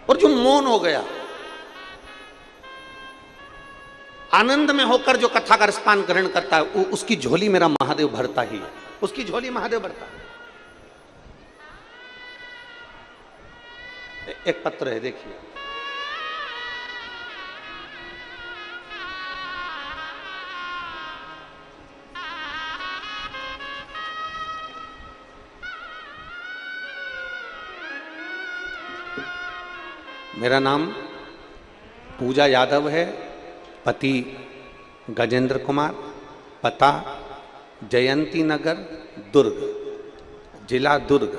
और जो मौन हो गया, आनंद में होकर जो कथा का रसपान ग्रहण करता है, उसकी झोली मेरा महादेव भरता ही है, उसकी झोली महादेव भरता है। एक पत्र है, देखिए। मेरा नाम पूजा यादव है, पति गजेंद्र कुमार, पता जयंती नगर, दुर्ग, जिला दुर्ग।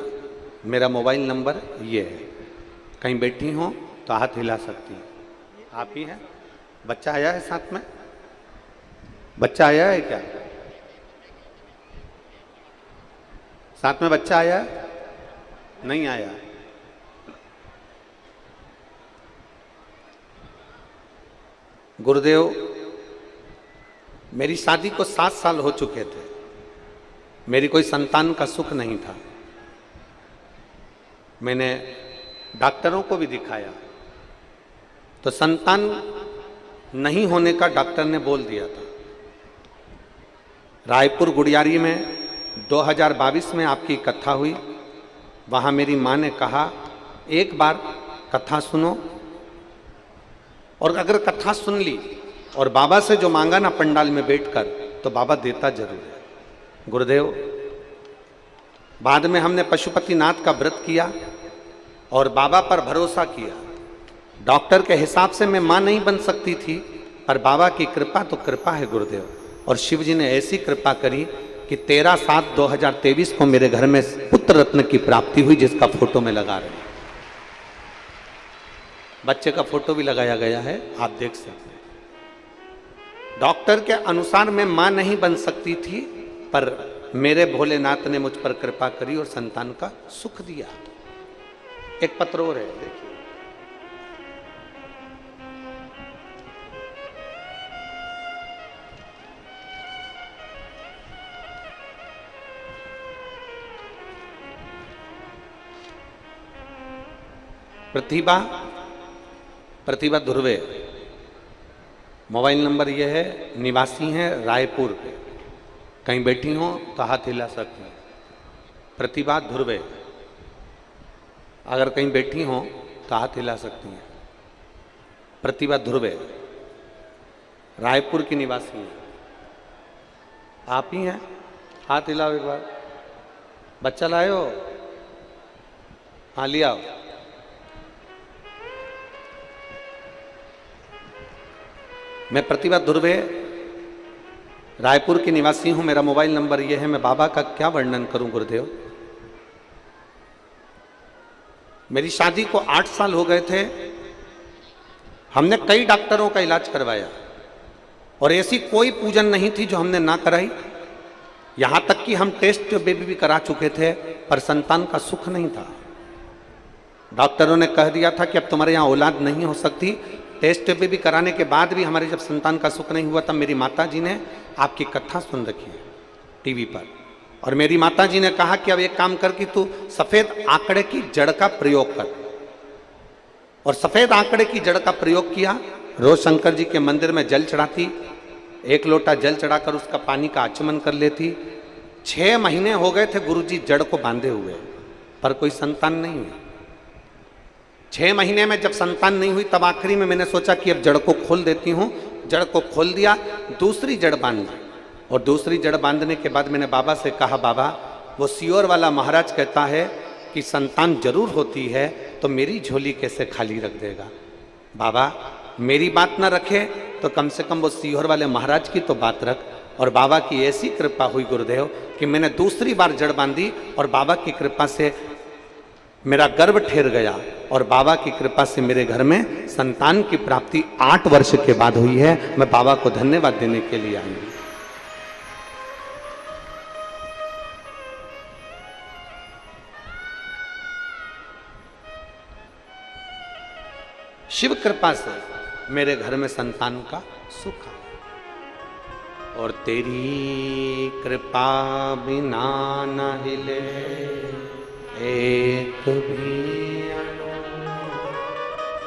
मेरा मोबाइल नंबर ये है। कहीं बैठी हो तो हाथ हिला सकती हैं। आप ही हैं? बच्चा आया है साथ में? बच्चा आया है क्या? साथ में बच्चा आया है? नहीं आया। गुरुदेव, मेरी शादी को 7 साल हो चुके थे। मेरी कोई संतान का सुख नहीं था। मैंने डॉक्टरों को भी दिखाया तो संतान नहीं होने का डॉक्टर ने बोल दिया था। रायपुर गुड़ियारी में 2022 में आपकी कथा हुई। वहाँ मेरी माँ ने कहा, एक बार कथा सुनो, और अगर कथा सुन ली और बाबा से जो मांगा ना पंडाल में बैठकर, तो बाबा देता जरूर है। गुरुदेव, बाद में हमने पशुपतिनाथ का व्रत किया और बाबा पर भरोसा किया। डॉक्टर के हिसाब से मैं मां नहीं बन सकती थी, पर बाबा की कृपा तो कृपा है गुरुदेव। और शिव जी ने ऐसी कृपा करी कि 13/7/2023 को मेरे घर में पुत्र रत्न की प्राप्ति हुई, जिसका फोटो में लगा रहे हैं। बच्चे का फोटो भी लगाया गया है, आप देख सकते हैं। डॉक्टर के अनुसार मैं मां नहीं बन सकती थी, पर मेरे भोलेनाथ ने मुझ पर कृपा करी और संतान का सुख दिया। एक पत्र और है, देखिए। प्रतिभा धुर्वे, मोबाइल नंबर ये है, निवासी हैं रायपुर पे। कहीं बैठी हो तो हाथ हिला सकती हैं। प्रतिभा धुर्वे, अगर कहीं बैठी हो तो हाथ हिला सकती हैं। प्रतिभा धुर्वे रायपुर की निवासी हैं। आप ही हैं? हाथ हिलाओ एक बार। बच्चा लाए हो? हाँ, लिया। मैं प्रतिभा धुर्वे रायपुर की निवासी हूं। मेरा मोबाइल नंबर यह है। मैं बाबा का क्या वर्णन करूं गुरुदेव। मेरी शादी को 8 साल हो गए थे। हमने कई डॉक्टरों का इलाज करवाया और ऐसी कोई पूजन नहीं थी जो हमने ना कराई। यहां तक कि हम टेस्ट बेबी भी करा चुके थे, पर संतान का सुख नहीं था। डॉक्टरों ने कह दिया था कि अब तुम्हारे यहां औलाद नहीं हो सकती। टेस्ट बेबी कराने के बाद भी हमारे जब संतान का सुख नहीं हुआ, तब मेरी माता जी ने आपकी कथा सुन रखी है टीवी पर, और मेरी माता जी ने कहा कि अब एक काम कर कि तू सफेद आंकड़े की जड़ का प्रयोग कर। और सफेद आंकड़े की जड़ का प्रयोग किया। रोज शंकर जी के मंदिर में जल चढ़ाती, 1 लोटा जल चढ़ाकर उसका पानी का आचमन कर लेती। 6 महीने हो गए थे गुरुजी जड़ को बांधे हुए, पर कोई संतान नहीं हुई। 6 महीने में जब संतान नहीं हुई, तब आखिरी में मैंने सोचा कि अब जड़ को खोल देती हूँ। जड़ को खोल दिया, दूसरी जड़ बांध दी। और दूसरी जड़ बांधने के बाद मैंने बाबा से कहा, बाबा वो सियोर वाला महाराज कहता है कि संतान जरूर होती है, तो मेरी झोली कैसे खाली रख देगा। बाबा मेरी बात ना रखे तो कम से कम वो सियोर वाले महाराज की तो बात रख। और बाबा की ऐसी कृपा हुई गुरुदेव कि मैंने दूसरी बार जड़ बांधी और बाबा की कृपा से मेरा गर्भ ठहर गया। और बाबा की कृपा से मेरे घर में संतान की प्राप्ति 8 वर्ष के बाद हुई है। मैं बाबा को धन्यवाद देने के लिए आई हूं। शिव कृपा से मेरे घर में संतान का सुख है। और तेरी कृपा बिना न हिले एक भी अणु,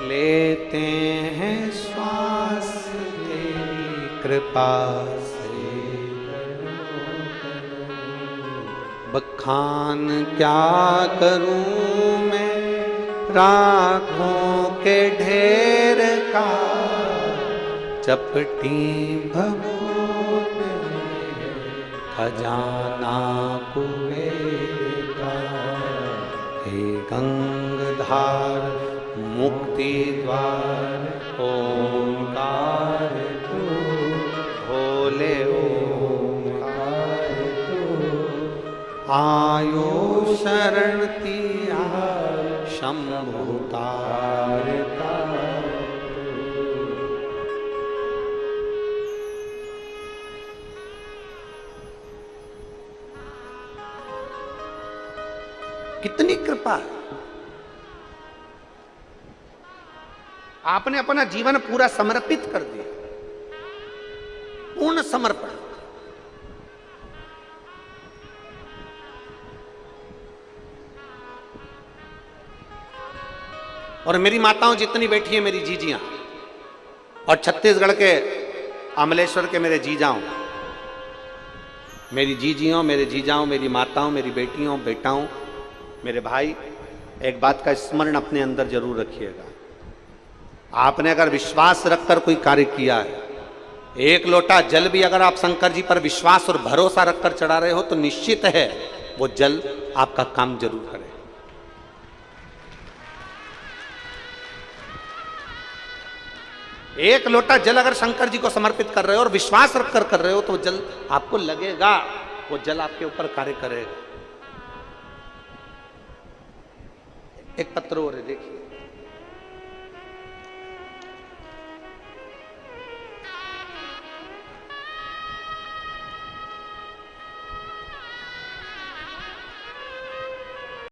लेते हैं श्वास तेरी कृपा से। बखान क्या करूं मैं राखों के ढेर का, चपटी भभूत खजाना कुबेर का। हे गंगधार मुक्ति द्वार ओंकार तू, भोले ओंकार तू। आयो शरण तिया शंभु तारता। कितनी कृपा है। आपने अपना जीवन पूरा समर्पित कर दिया, पूर्ण समर्पण। और मेरी माताओं जितनी बैठी है, मेरी जीजियां, और छत्तीसगढ़ के अमलेश्वर के मेरे जीजाओं, मेरी जीजियों, मेरे जीजाओं, मेरी माताओं, मेरी बेटियों, बेटाओं, मेरे भाई, एक बात का स्मरण अपने अंदर जरूर रखिएगा। आपने अगर विश्वास रखकर कोई कार्य किया है, एक लोटा जल भी अगर आप शंकर जी पर विश्वास और भरोसा रखकर चढ़ा रहे हो, तो निश्चित है वो जल आपका काम जरूर करे। एक लोटा जल अगर शंकर जी को समर्पित कर रहे हो और विश्वास रखकर कर रहे हो, तो वो जल आपको लगेगा, वो जल आपके ऊपर कार्य करेगा। एक पत्र और है, देखिए।